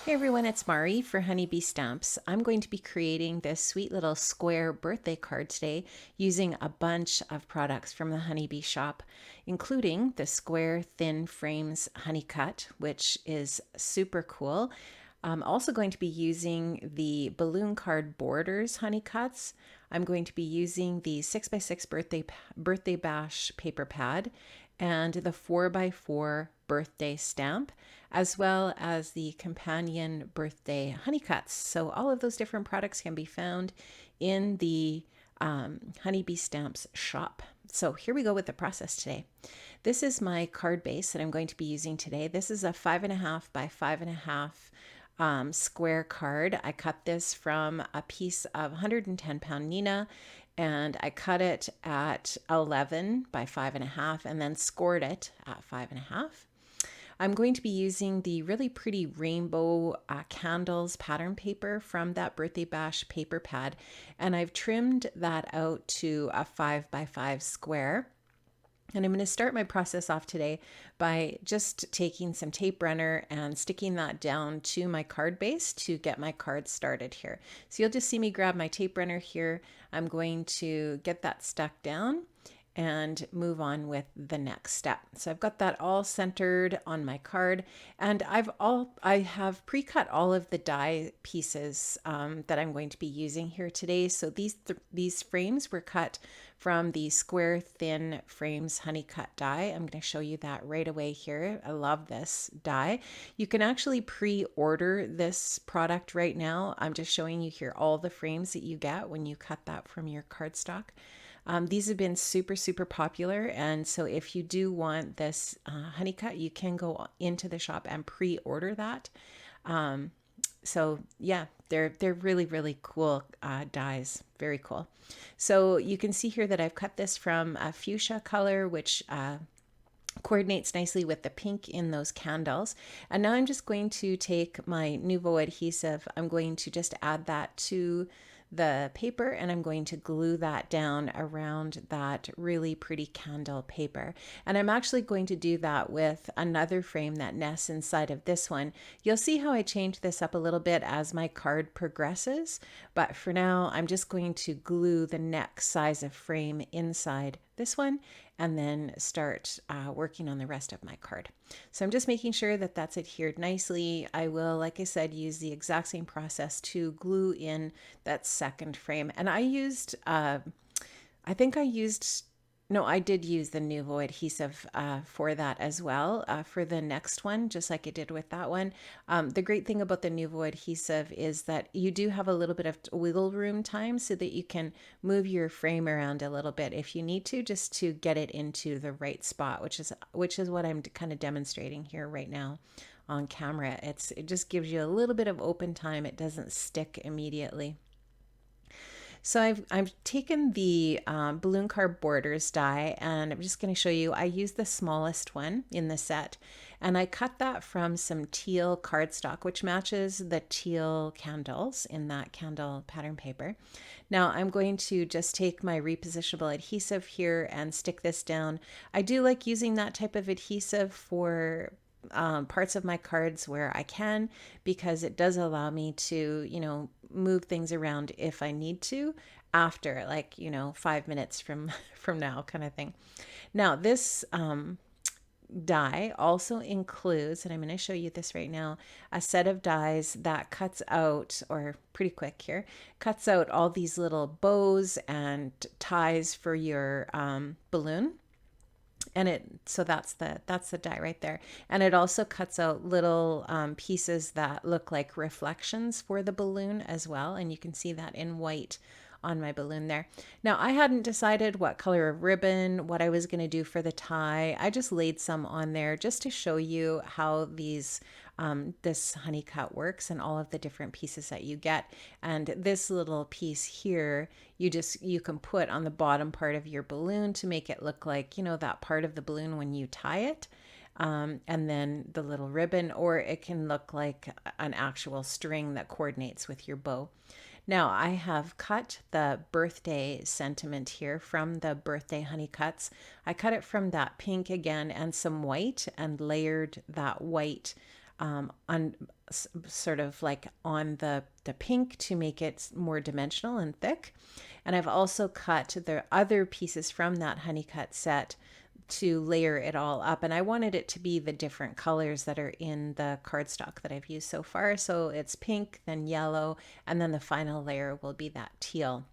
Hey everyone, it's Mari for Honeybee Stamps. I'm going to be creating this sweet little square birthday card today using a bunch of products from the Honeybee shop, including the Square Thin Frames Honey Cut, which is super cool. I'm also going to be using the Balloon Card Borders Honey Cuts. I'm going to be using the 6x6 birthday bash paper pad and the 4x4 birthday stamp, as well as the companion birthday honey cuts. So all of those different products can be found in the Honeybee Stamps shop. So here we go with the process today. This is my card base that I'm going to be using today. This is a 5.5 by 5.5 square card. I cut this from a piece of 110-pound Neenah, and I cut it at 11 by 5.5 and then scored it at 5.5. I'm going to be using the really pretty rainbow candles pattern paper from that Birthday Bash paper pad, and I've trimmed that out to a 5 by 5 square. And I'm going to start my process off today by just taking some tape runner and sticking that down to my card base to get my card started here. So you'll just see me grab my tape runner here. I'm going to get that stuck down and move on with the next step. So I've got that all centered on my card, and I have pre-cut all of the die pieces that I'm going to be using here today. So these frames were cut from the Square Thin Frames Honey Cut die. I'm going to show you that right away here. I love this die. You can actually pre-order this product right now. I'm just showing you here all the frames that you get when you cut that from your cardstock. These have been super, super popular. And so if you do want this honey cut, you can go into the shop and pre-order that. So yeah, they're really, really cool dies. Very cool. So you can see here that I've cut this from a fuchsia color, which coordinates nicely with the pink in those candles. And now I'm just going to take my Nuvo adhesive. I'm going to just add that to the paper, and I'm going to glue that down around that really pretty candle paper. And I'm actually going to do that with another frame that nests inside of this one. You'll see how I change this up a little bit as my card progresses, but for now I'm just going to glue the next size of frame inside this one and then start working on the rest of my card. So I'm just making sure that that's adhered nicely. I will, like I said, use the exact same process to glue in that second frame. And I used, no, I did use the Nuvo adhesive for that as well for the next one, just like I did with that one. The great thing about the Nuvo adhesive is that you do have a little bit of wiggle room time so that you can move your frame around a little bit if you need to, just to get it into the right spot, which is what I'm kind of demonstrating here right now on camera. It just gives you a little bit of open time. It doesn't stick immediately. So I've taken the balloon card borders die, and I'm just going to show you. I used the smallest one in the set, and I cut that from some teal cardstock, which matches the teal candles in that candle pattern paper. Now I'm going to just take my repositionable adhesive here and stick this down. I do like using that type of adhesive for parts of my cards where I can, because it does allow me to, move things around if I need to after, like, 5 minutes from now, kind of thing. Now this die also includes, and I'm going to show you this right now, a set of dies that cuts out, or pretty quick here, cuts out all these little bows and ties for your balloon. And that's the die right there. And it also cuts out little pieces that look like reflections for the balloon as well, and you can see that in white on my balloon there. Now I hadn't decided what color of ribbon, what I was going to do for the tie. I just laid some on there just to show you how this honey cut works and all of the different pieces that you get. And this little piece here, you can put on the bottom part of your balloon to make it look like, that part of the balloon when you tie it. And then the little ribbon, or it can look like an actual string that coordinates with your bow. Now I have cut the birthday sentiment here from the birthday honey cuts. I cut it from that pink again and some white, and layered that white on sort of like on the pink to make it more dimensional and thick. And I've also cut the other pieces from that honey cut set to layer it all up. And I wanted it to be the different colors that are in the cardstock that I've used so far. So it's pink, then yellow, and then the final layer will be that teal.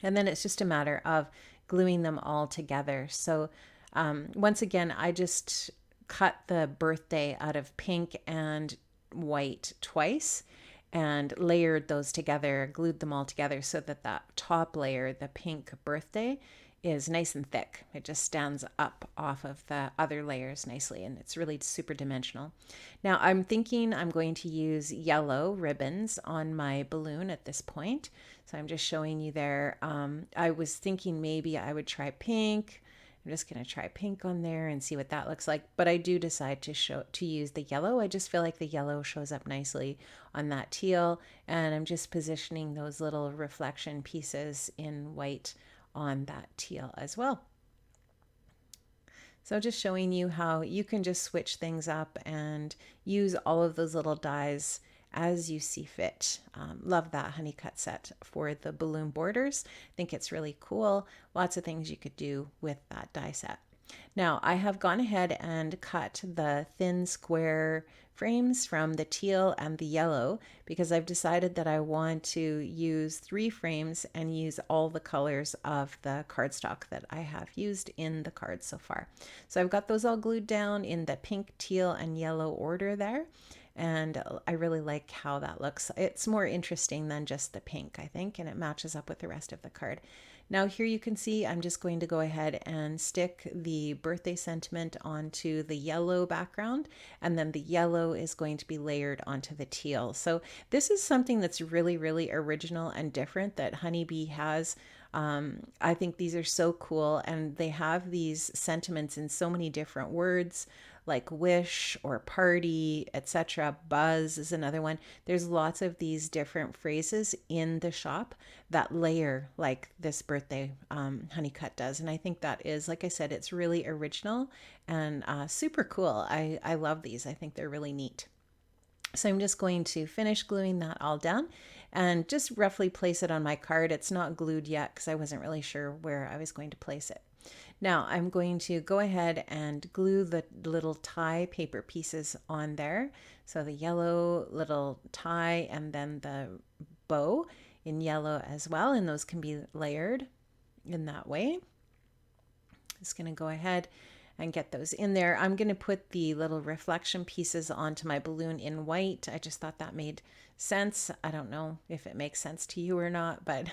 And then it's just a matter of gluing them all together. So once again, I just cut the birthday out of pink and white twice and layered those together, glued them all together so that that top layer, the pink birthday, is nice and thick. It just stands up off of the other layers nicely, and it's really super dimensional. Now I'm thinking I'm going to use yellow ribbons on my balloon at this point. So I'm just showing you there. I was thinking maybe I would try pink. I'm just going to try pink on there and see what that looks like. But I do decide to use the yellow. I just feel like the yellow shows up nicely on that teal. And I'm just positioning those little reflection pieces in white on that teal as well. So just showing you how you can just switch things up and use all of those little dies as you see fit. Love that honey cut set for the balloon borders. Think it's really cool. Lots of things you could do with that die set. Now I have gone ahead and cut the thin square frames from the teal and the yellow because I've decided that I want to use 3 frames and use all the colors of the cardstock that I have used in the cards so far. So I've got those all glued down in the pink, teal, and yellow order there. And I really like how that looks. It's more interesting than just the pink, I think, and it matches up with the rest of the card. Now here you can see I'm just going to go ahead and stick the birthday sentiment onto the yellow background, and then the yellow is going to be layered onto the teal. So this is something that's really, really original and different that Honeybee has. I think these are so cool, and they have these sentiments in so many different words like wish or party, etc. Buzz is another one. There's lots of these different phrases in the shop that layer like this birthday Honeycut does. And I think that is, like I said, it's really original and super cool. I love these. I think they're really neat. So I'm just going to finish gluing that all down and just roughly place it on my card. It's not glued yet because I wasn't really sure where I was going to place it. Now I'm going to go ahead and glue the little tie paper pieces on there. So the yellow little tie and then the bow in yellow as well, and those can be layered in that way. Just going to go ahead and get those in there. I'm going to put the little reflection pieces onto my balloon in white. I just thought that made sense. I don't know if it makes sense to you or not, but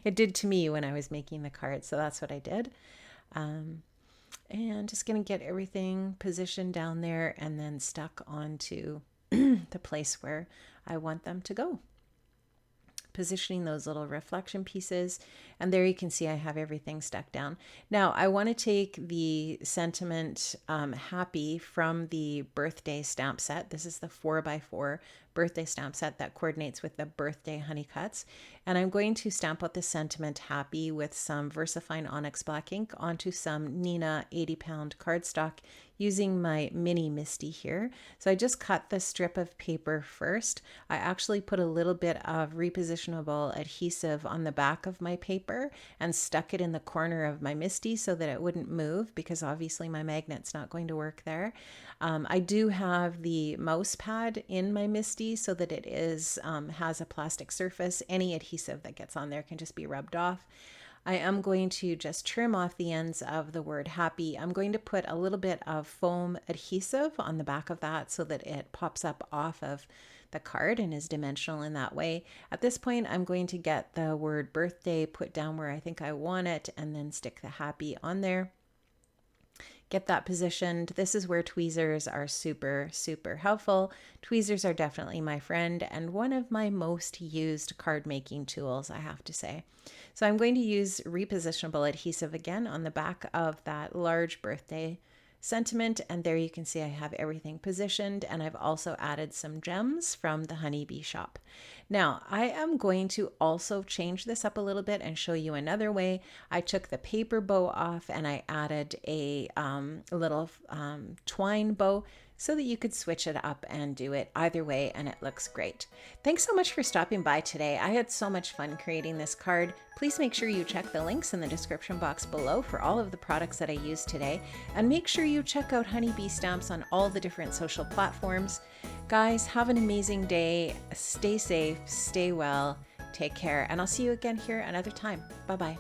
it did to me when I was making the card, so that's what I did. And just going to get everything positioned down there and then stuck onto the place where I want them to go. Positioning those little reflection pieces, and there you can see I have everything stuck down. Now I want to take the sentiment happy from the birthday stamp set. This is the 4x4 birthday stamp set that coordinates with the birthday honey cuts, and I'm going to stamp out the sentiment happy with some VersaFine Onyx black ink onto some Neenah 80-pound cardstock using my mini Misty here. So I just cut the strip of paper first. I actually put a little bit of repositionable adhesive on the back of my paper and stuck it in the corner of my Misty so that it wouldn't move, because obviously my magnet's not going to work there. I do have the mouse pad in my Misty so that it is has a plastic surface. Any adhesive that gets on there can just be rubbed off. I am going to just trim off the ends of the word happy. I'm going to put a little bit of foam adhesive on the back of that so that it pops up off of the card and is dimensional in that way. At this point, I'm going to get the word birthday put down where I think I want it and then stick the happy on there. Get that positioned. This is where tweezers are super, super helpful. Tweezers are definitely my friend and one of my most used card making tools, I have to say. So I'm going to use repositionable adhesive again on the back of that large birthday sentiment, and there you can see I have everything positioned, and I've also added some gems from the Honeybee shop. Now, I am going to also change this up a little bit and show you another way. I took the paper bow off and I added a little twine bow so that you could switch it up and do it either way, and it looks great. Thanks so much for stopping by today. I had so much fun creating this card. Please make sure you check the links in the description box below for all of the products that I used today, and make sure you check out Honey Bee Stamps on all the different social platforms. Guys, have an amazing day. Stay safe, stay well, take care, and I'll see you again here another time. Bye-bye.